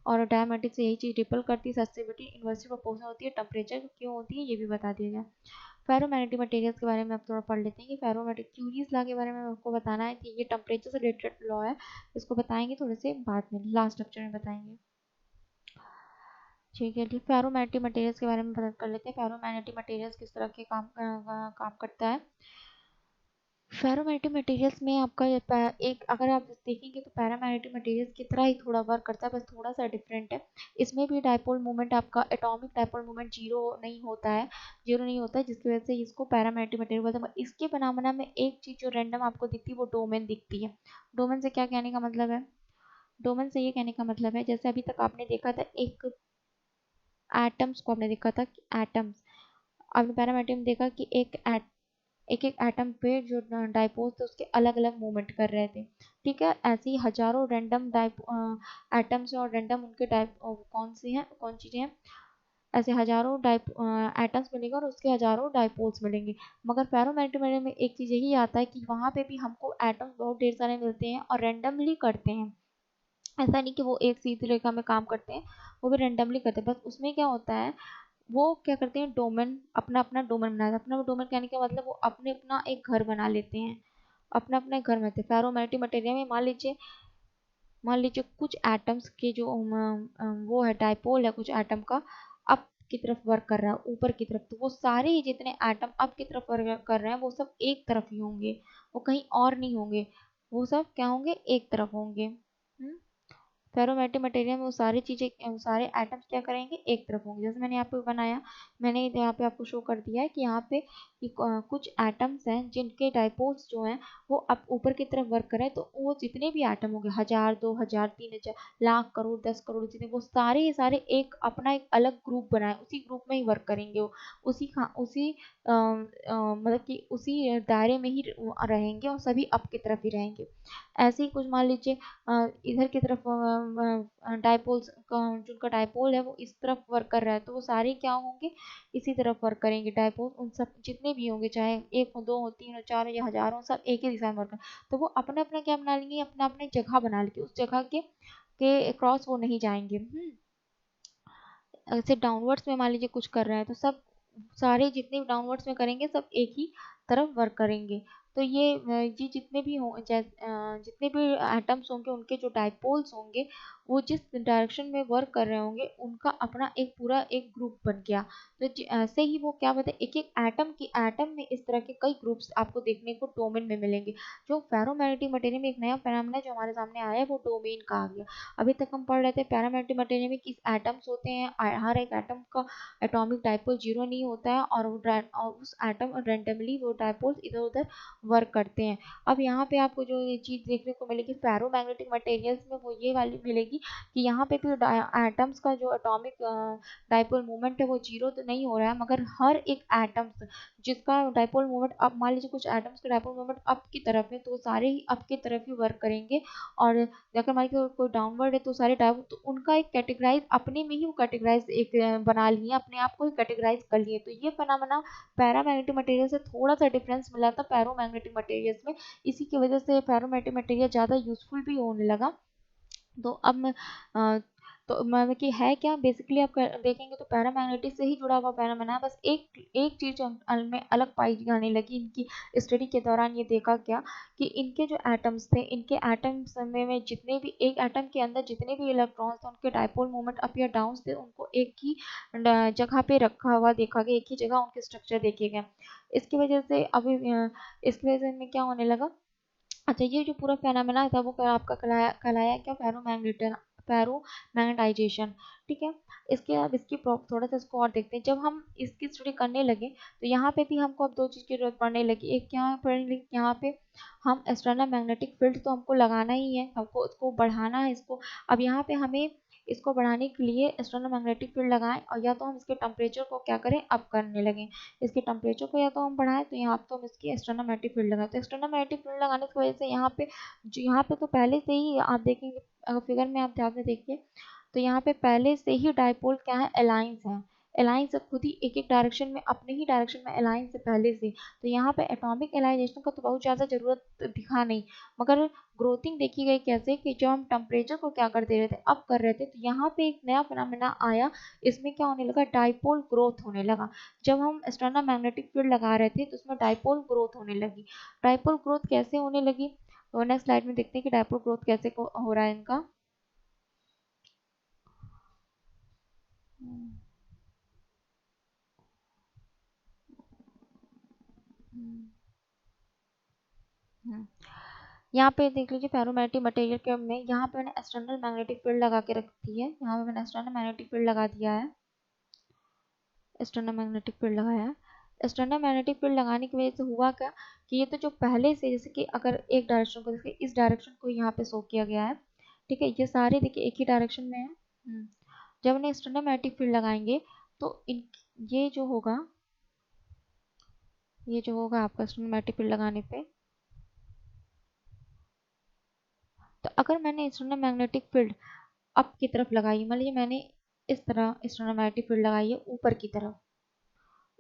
और डायमेटिक से यही चीज़ रिपल करती है, सस्टेबिलिटी इन्वर्सली प्रोपोर्शनल होती है, टेम्परेचर क्यों होती है ये भी बता दिया गया। फेरोमैग्नेटिक मटेरियल्स के बारे में आप थोड़ा पढ़ लेते हैं कि फेरोमैग्नेटिक क्यूरीज लॉ के बारे में आपको बताना है कि ये टेम्परेचर से रिलेटेड लॉ है, इसको बताएंगे थोड़े से बाद में, लास्ट लेक्चर में बताएंगे, ठीक है। फेरोमैग्नेटिक मटेरियल्स के बारे में पता कर लेते हैं, फेरोमैग्नेटिक मटेरियल्स किस तरह के काम करता है। फेरोमैग्नेटिक मटेरियल्स में आपका एक अगर आप देखेंगे तो पैरामैग्नेटिक मटेरियल्स की तरह ही थोड़ा वर्क करता है, बस थोड़ा सा डिफरेंट है। इसमें भी डाइपोल मोमेंट आपका एटॉमिक डाइपोल मोमेंट जीरो नहीं होता है, जिसकी वजह से इसको पैरामैग्नेटिक मटेरियल बोलते हैं। इसके बनावना में एक चीज़ जो रैंडम आपको दिखती है वो डोमेन दिखती है। डोमेन से क्या कहने का मतलब है, डोमेन से ये कहने का मतलब है, जैसे अभी तक आपने देखा था एक एटम्स को आपने देखा था कि एटम्स, आपने पैरामैग्नेटिक में देखा कि एक एक एटम पे जो डाइपोज थे उसके अलग अलग मूवमेंट कर रहे थे, ठीक है। ऐसे ही हजारों रैंडम डाइप एटम्स और रैंडम उनके डाइप कौन सी हैं, कौन चीज़ें हैं, ऐसे हजारों डाइप एटम्स मिलेंगे और उसके हजारों डाइपोल्स मिलेंगे। मगर फेरोमैग्नेटिक में एक चीज़ यही आता है कि वहाँ पे भी हमको एटम्स बहुत ढेर सारे मिलते हैं और रैंडमली करते हैं, ऐसा नहीं कि वो एक सीधी रेखा में काम करते हैं, वो भी रैंडमली करते हैं। बस उसमें क्या होता है, वो क्या करते हैं, डोमेन अपना अपना डोमेन बनाते हैं, अपना डोमेन कहने का मतलब वो अपने अपना एक घर बना लेते हैं, अपना अपना घर में थे। फेरोमैग्नेटिक मटेरियल में मान लीजिए कुछ एटम्स के जो वो है डाइपोल है कुछ एटम का, अप की तरफ वर्क कर रहा है ऊपर की तरफ, तो वो सारे ही जितने एटम अप की तरफ वर्क कर रहे हैं वो सब एक तरफ ही होंगे, वो कहीं और नहीं होंगे, वो सब क्या होंगे, एक तरफ होंगे। फेरोमैग्नेटिक मटेरियल में वो सारी चीज़ें, वो सारे एटम्स क्या करेंगे, एक तरफ होंगे। जैसे मैंने यहाँ पे बनाया, मैंने यहाँ पे आपको शो कर दिया है कि यहाँ पे कुछ एटम्स हैं जिनके डाइपोल्स जो हैं वो अब ऊपर की तरफ वर्क कर रहे हैं, तो वो जितने भी एटम होंगे, 1000 2000 3000 लाख करोड़ 10 करोड़ जितने, वो सारे ये सारे एक अपना एक अलग ग्रुप बनाए, उसी ग्रुप में ही वर्क करेंगे वो, उसी मतलब कि उसी दायरे में ही रहेंगे और सभी अप की तरफ ही रहेंगे। ऐसे ही कुछ मान लीजिए इधर की तरफ डाइपोल्स का, जिनका डाइपोल है वो इस तरफ वर्क कर रहा है, तो वो सारे क्या होंगे, इसी तरफ वर्क करेंगे डाइपोल, उन सब जितने भी होंगे, चाहे एक हो दो हो तीन हो चार हो या हजारों, सब एक ही दिशा में वर्क कर, तो वो अपना अपना क्या बना लेंगे, अपना अपने जगह बना लेंगे, उस जगह के क्रॉस वो नहीं जाएंगे। ऐसे डाउनवर्ड्स में मान लीजिए कुछ कर रहे हैं तो सब सारे जितने भी डाउनवर्ड्स में करेंगे सब एक ही तरफ वर्क करेंगे, तो ये जितने भी हों जितने भी एटम्स होंगे उनके जो डाइपोल्स होंगे वो जिस डायरेक्शन में वर्क कर रहे होंगे उनका अपना एक पूरा एक ग्रुप बन गया। तो ऐसे ही वो क्या बोलते हैं, एक एक एटम में इस तरह के कई ग्रुप्स आपको देखने को डोमेन में मिलेंगे। जो फेरोमैग्नेटिक मटेरियल में एक नया फिनोमेना जो हमारे सामने आया है वो डोमेन कहा गया। अभी तक हम पढ़ रहे थे पैरामैग्नेटिक मटेरियल में किस एटम्स होते हैं, हर एक एटम का एटॉमिक डाइपोल जीरो नहीं होता है और उस एटम रैंडमली वो डाइपोल्स इधर उधर वर्क करते हैं। अब यहाँ पे आपको जो ये चीज़ देखने को मिलेगी फेरोमैग्नेटिक मटेरियल्स में वो ये वाली मिलेगी कि यहाँ पे भी एटम्स का जो एटॉमिक डाइपोल मोमेंट है वो जीरो तो नहीं हो रहा है, मगर हर एक एटम्स जिसका डाइपोल मोमेंट अब मान लीजिए कुछ एटम्स का डाइपोल मोमेंट अप की तरफ है तो वो सारे ही अप की तरफ ही वर्क करेंगे, और अगर मान लीजिए कोई डाउनवर्ड है तो सारे डाउन, तो उनका एक कैटेगराइज अपने में ही वो कैटेगराइज एक बना लिए, अपने आप को ही कैटेगराइज कर लिए। तो ये फिनोमेना पैरामैग्नेटिक मटेरियल से थोड़ा सा डिफरेंस मिला था फेरोमैग्नेटिक मटेरियल्स में, इसी की वजह से फेरोमैग्नेटिक मटेरियल ज़्यादा यूजफुल भी होने लगा। तो अब मैं अ, तो मतलब कि है क्या बेसिकली आप देखेंगे तो पैरामैग्नेटिक से ही जुड़ा हुआ पैरामेना है। बस एक एक चीज़ में अलग पाई जाने लगी इनकी स्टडी के दौरान, ये देखा क्या कि इनके जो एटम्स थे, इनके एटम्स में जितने भी एक एटम के अंदर जितने भी इलेक्ट्रॉन्स थे उनके डाइपोल मोमेंट अप या डाउन थे उनको एक ही जगह पे रखा हुआ देखा गया, एक ही जगह उनके स्ट्रक्चर देखे गए। इसकी वजह से अभी इसकी वजह में क्या होने लगा, अच्छा ये जो पूरा फेनोमेना था वो आपका कहलाया कहलाया क्या, फेरोमैग्नेटाइजेशन। ठीक है, इसके अब इसकी थोड़ा सा इसको और देखते हैं। जब हम इसकी स्टडी करने लगे तो यहाँ पे भी हमको अब दो चीज़ की जरूरत पड़ने लगी। एक क्या पड़ने लगी, यहाँ पे हम एक्सटर्नल मैग्नेटिक फील्ड तो हमको लगाना ही है, हमको इसको बढ़ाना है इसको। अब यहाँ पे हमें इसको बढ़ाने के लिए एक्सटर्नल मैग्नेटिक फील्ड लगाएं, और या तो हम इसके टेम्परेचर को क्या करें, अप करने लगें। इसके टेम्परेचर को या तो हम बढ़ाएं तो यहाँ तो हम इसकी एक्सटर्नल मैग्नेटिक फील्ड लगाएं। तो एक्सटर्नल मैग्नेटिक फील्ड लगाने की वजह से यहाँ पे तो पहले से ही आप देखेंगे, अगर फिगर में आप ध्यान से देखिए तो यहाँ पे पहले से ही डाइपोल क्या है, अलाइंस है। अलाइंस खुद ही एक एक डायरेक्शन में, अपने ही डायरेक्शन में अलाइंस है पहले से। तो यहाँ पे एटॉमिक एलाइजेशन का तो बहुत ज़्यादा जरूरत दिखा नहीं, मगर ग्रोथिंग देखी गई कैसे कि जब हम टेम्परेचर को क्या कर दे रहे थे, अप कर रहे थे, तो यहाँ पे एक नया फिनोमेना आया। इसमें क्या होने लगा, डाइपोल ग्रोथ होने लगा। जब हम एक्सटर्नल मैग्नेटिक फील्ड लगा रहे थे तो उसमें डाइपोल ग्रोथ होने लगी। डाइपोल ग्रोथ कैसे होने लगी, तो नेक्स्ट स्लाइड में देखते हैं कि डाइपोल ग्रोथ कैसे हो रहा है इनका। हम्म, हम्म, हम्म। यहाँ पे देख लीजिए फेरोमैग्नेटिक मटेरियल के में यहाँ पे मैंने एक्सटर्नल मैग्नेटिक फील्ड लगा के रखी है, यहाँ पे मैंने एक्सटर्नल मैग्नेटिक फील्ड लगा दिया है, एक्सटर्नल मैग्नेटिक फील्ड लगाया है। एक्सटर्नल मैग्नेटिक फील्ड लगाने की वजह से हुआ क्या कि ये तो जो पहले से, जैसे कि अगर एक डायरेक्शन को, जैसे इस डायरेक्शन को यहाँ पे शो किया गया है, ठीक है, ये सारे देखिए एक ही डायरेक्शन में है। जब उन्हें एक्सटर्नल मैग्नेटिक फील्ड लगाएंगे तो इन ये जो होगा, ये जो होगा आपका एक्सटर्नल मैग्नेटिक फील्ड लगाने पे, तो अगर मैंने एक्सटर्नल मैग्नेटिक फील्ड अप की तरफ लगाई, मान लीजिए मैंने इस तरह एक्सटर्नल मैग्नेटिक फील्ड लगाई है ऊपर की तरफ,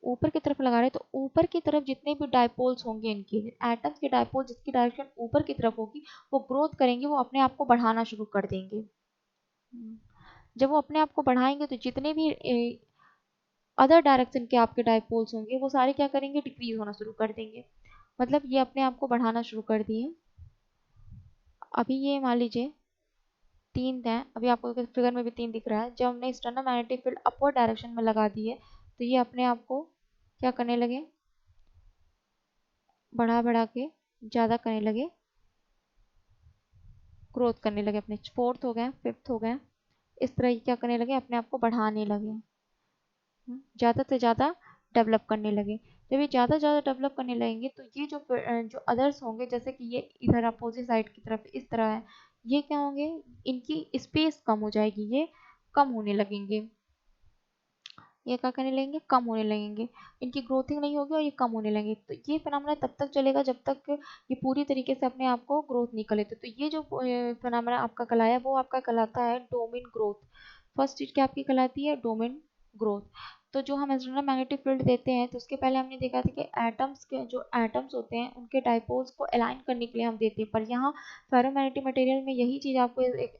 ऊपर की तरफ लगा रहे हैं, तो ऊपर की तरफ जितने भी डाइपोल्स होंगे, इनके एटम्स के डाइपोल जिसकी डायरेक्शन ऊपर की तरफ होगी वो ग्रोथ करेंगे, वो अपने आप को बढ़ाना शुरू कर देंगे। जब वो अपने आप को बढ़ाएंगे तो जितने भी अदर डायरेक्शन के आपके डाइपोल्स होंगे वो सारे क्या करेंगे, डिक्रीज होना शुरू कर देंगे। मतलब ये अपने आप को बढ़ाना शुरू कर दिए। अभी ये मान लीजिए तीन है, अभी आपको फिगर में भी तीन दिख रहा है। जब हमने external magnetic field upward direction में लगा दी है तो ये अपने आप को क्या करने लगे, बढ़ा बढ़ा के ज़्यादा करने लगे, ग्रोथ करने लगे, अपने फोर्थ हो गए, फिफ्थ हो गए, इस तरह ये क्या करने लगे, अपने आप को बढ़ाने लगे, ज़्यादा से ज़्यादा डेवलप करने लगे। जब ये ज़्यादा ज़्यादा डेवलप करने लगेंगे तो ये जो अदर्स होंगे, जैसे कि ये इधर अपोजिट साइड की तरफ इस तरह है, ये क्या होंगे, इनकी स्पेस कम हो जाएगी, ये कम होने लगेंगे, ये क्या करने लगेंगे, कम होने लगेंगे, इनकी ग्रोथिंग नहीं होगी और ये कम होने लगेंगे। तो ये फिनोमेना तब तक चलेगा जब तक ये पूरी तरीके से अपने आप को ग्रोथ नहीं कर लेते। तो ये जो फिनोमेना आपका कहलाया वो आपका कहलाता है डोमेन ग्रोथ। फर्स्ट चीज क्या आपकी कहलाती है, डोमेन ग्रोथ। तो जो हम एक्सटर्नल मैग्नेटिक फील्ड देते हैं तो उसके पहले हमने देखा था कि एटम्स के जो एटम्स होते हैं उनके डाइपोल्स को अलाइन करने के लिए हम देते हैं, पर यहाँ फेरोमैग्नेटिक मटेरियल में यही चीज़ आपको एक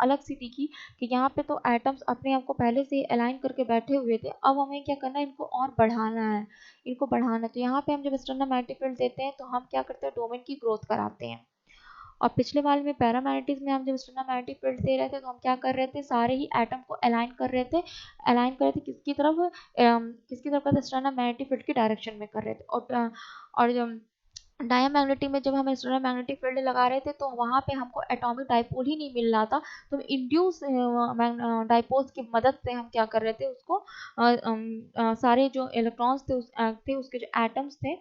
अलग सी दिखी कि यहाँ पे तो एटम्स अपने आप को पहले से ही अलाइन करके बैठे हुए थे, अब हमें क्या करना है, इनको और बढ़ाना है, इनको बढ़ाना है। तो यहाँ पे हम जब एक्सटर्नल मैग्नेटिक फील्ड देते हैं तो हम क्या करते हैं, डोमेन की ग्रोथ कराते हैं। और पिछले वाले में पैरामैग्नेटिक्स में हम जब एक्सटर्नल मैग्नेटिक फील्ड दे रहे थे तो हम क्या कर रहे थे, सारे ही एटम को अलाइन कर रहे थे, अलाइन कर रहे थे किसकी तरफ, किसकी तरफ, एक्सटर्नल मैग्नेटिक फील्ड की डायरेक्शन में कर रहे थे। और जब डायमैग्नेटिक में जब हम एक्सटर्नल मैग्नेटिक फील्ड लगा रहे थे तो वहाँ पे हमको एटॉमिक डाइपोल ही नहीं मिल रहा था, तो इंड्यूस डाइपोल्स की मदद से हम क्या कर रहे थे, उसको सारे जो इलेक्ट्रॉन्स थे उसके जो एटम्स थे,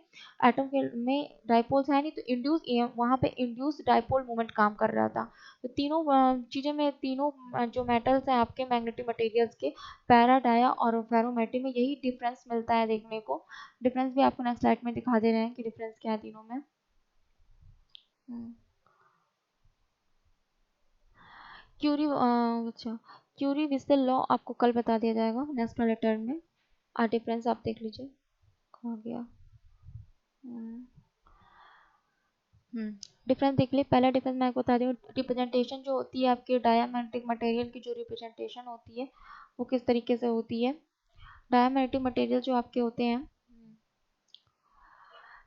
एटम के में डाइपोल्स है नहीं, तो इंड्यूस वहाँ पे इंड्यूस डाइपोल मोमेंट काम कर रहा था। तो तीनों चीज़ें में, तीनों जो मेटल्स हैं आपके मैग्नेटिक मटेरियल्स के, पैरा, डाया और फेरोमैग्नेटिक में यही डिफरेंस मिलता है देखने को। डिफरेंस भी आपको नेक्स्ट स्लाइड में दिखा दे रहे हैं कि डिफरेंस क्या है तीनों में। क्यूरी अच्छा, क्यूरी विसल लॉ आपको कल बता दिया जाएगा नेक्स्ट वाले टर्म में। डिफरेंस आप देख लीजिए कहाँ गया। डिफरेंस देख लिए। पहला डिफरेंस मैं आपको बता दूँ, रिप्रेजेंटेशन जो होती है आपके डायमैग्नेटिक मटेरियल की, जो रिप्रेजेंटेशन होती है वो किस तरीके से होती है। डायमैग्नेटिक मटेरियल जो आपके होते हैं,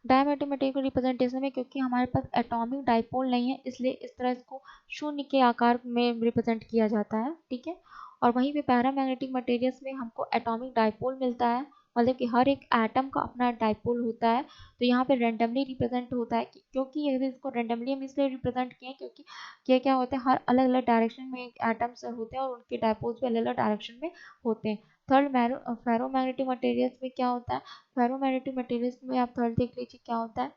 डायमैग्नेटिक मटेरियल को रिप्रेजेंटेशन में, क्योंकि हमारे पास एटॉमिक डाइपोल नहीं है इसलिए इस तरह इसको शून्य के आकार में रिप्रेजेंट किया जाता है, ठीक है। और वहीं पे पैरामैग्नेटिक मटेरियल्स में हमको एटॉमिक डाइपोल मिलता है, मतलब कि हर एक एटम का अपना डाइपोल होता है। तो यहाँ पे रेंडमली रिप्रेजेंट होता है क्योंकि ये इसको रेंडमली हम इसलिए रिप्रेजेंट किए क्योंकि क्या क्या होता है, हर अलग अलग डायरेक्शन में एटम्स होते हैं और उनके डाइपोल्स भी अलग अलग डायरेक्शन में होते हैं। थर्ड, फेरोमैग्नेटिक मटेरियल्स में क्या होता है, फेरोमैग्नेटिक मटेरियल्स में आप थर्ड देख लीजिए क्या होता है।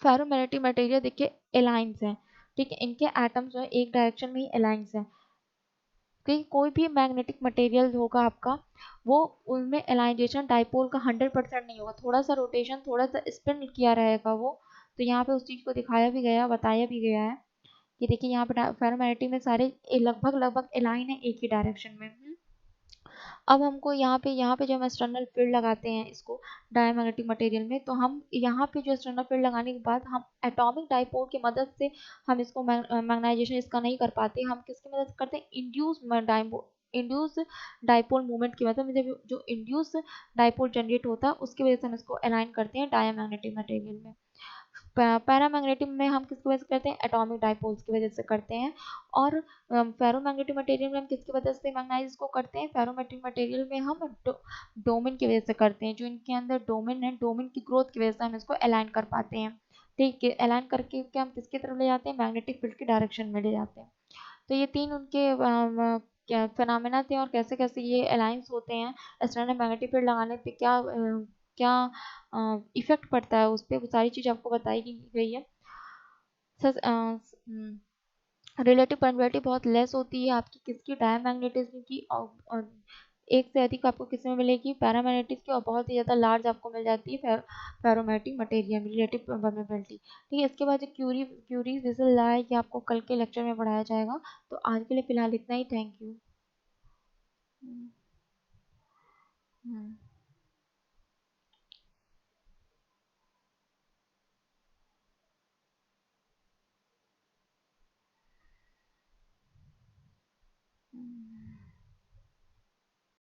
फेरोमैग्नेटिक मटेरियल देखिए एलाइंस है, ठीक है, इनके एटम्स जो है एक डायरेक्शन में ही एलाइंस है। क्योंकि कोई भी मैग्नेटिक मटेरियल होगा आपका, वो उनमें एलाइजेशन डाइपोल का 100% नहीं होगा, थोड़ा सा रोटेशन, थोड़ा सा स्पिन किया रहेगा वो। तो यहाँ पे उस चीज़ को दिखाया भी गया, बताया भी गया है कि देखिए यहाँ पे फेरोमैग्नेटिक में सारे लगभग लगभग एलाइन है एक ही डायरेक्शन में। अब हमको यहाँ पे जब हम एक्सटर्नल फील्ड लगाते हैं इसको डायमैग्नेटिक मटेरियल में, तो हम यहाँ पे जो एक्सटर्नल फील्ड लगाने के बाद हम एटॉमिक डाइपोल की मदद से हम इसको मैग्नेटाइजेशन इसका नहीं कर पाते, हम किसकी मदद से करते हैं, इंड्यूस डाइपोल मूवमेंट की मदद में। जो इंड्यूस डाइपोल जनरेट होता है उसकी वजह से हम इसको अलाइन करते हैं डायमैग्नेटिक मटेरियल में। पैरामैग्नेटिक में हम किसकी वजह से करते हैं, एटॉमिक डाइपोल्स की वजह से करते हैं। और फेरोमैग्नेटिक मटेरियल में हम किसकी वजह से मैग्नेटाइज को करते हैं, फेरोमैग्नेटिक मटेरियल में हम डोमेन की वजह से करते हैं, जो इनके अंदर डोमेन है, डोमेन की ग्रोथ की वजह से हम इसको अलाइन कर पाते हैं, ठीक है। अलाइन करके के हम किसकी तरफ ले जाते हैं, मैग्नेटिक फील्ड की डायरेक्शन में ले जाते हैं। तो ये तीन उनके क्या फिनोमेना थे और कैसे कैसे ये अलाइंस होते हैं, एक्सटर्नल मैग्नेटिक फील्ड लगाने पे क्या क्या इफेक्ट पड़ता है उस पर, वो सारी चीज़ आपको बताई गई है। रिलेटिव परमिटिविटी बहुत लेस होती है आपकी किसकी, डायमैग्नेटिज्म की, और एक से अधिक आपको किस में मिलेगी, पैरामैग्नेटिक की, और बहुत ही ज़्यादा लार्ज आपको मिल जाती है फेरोमैग्नेटिक मटेरियल में रिलेटिव परमिटिविटी, ठीक है। इसके बाद जो क्यूरी विसल लॉ है, ये आपको कल के लेक्चर में पढ़ाया जाएगा। तो आज के लिए फ़िलहाल इतना ही। Thank you.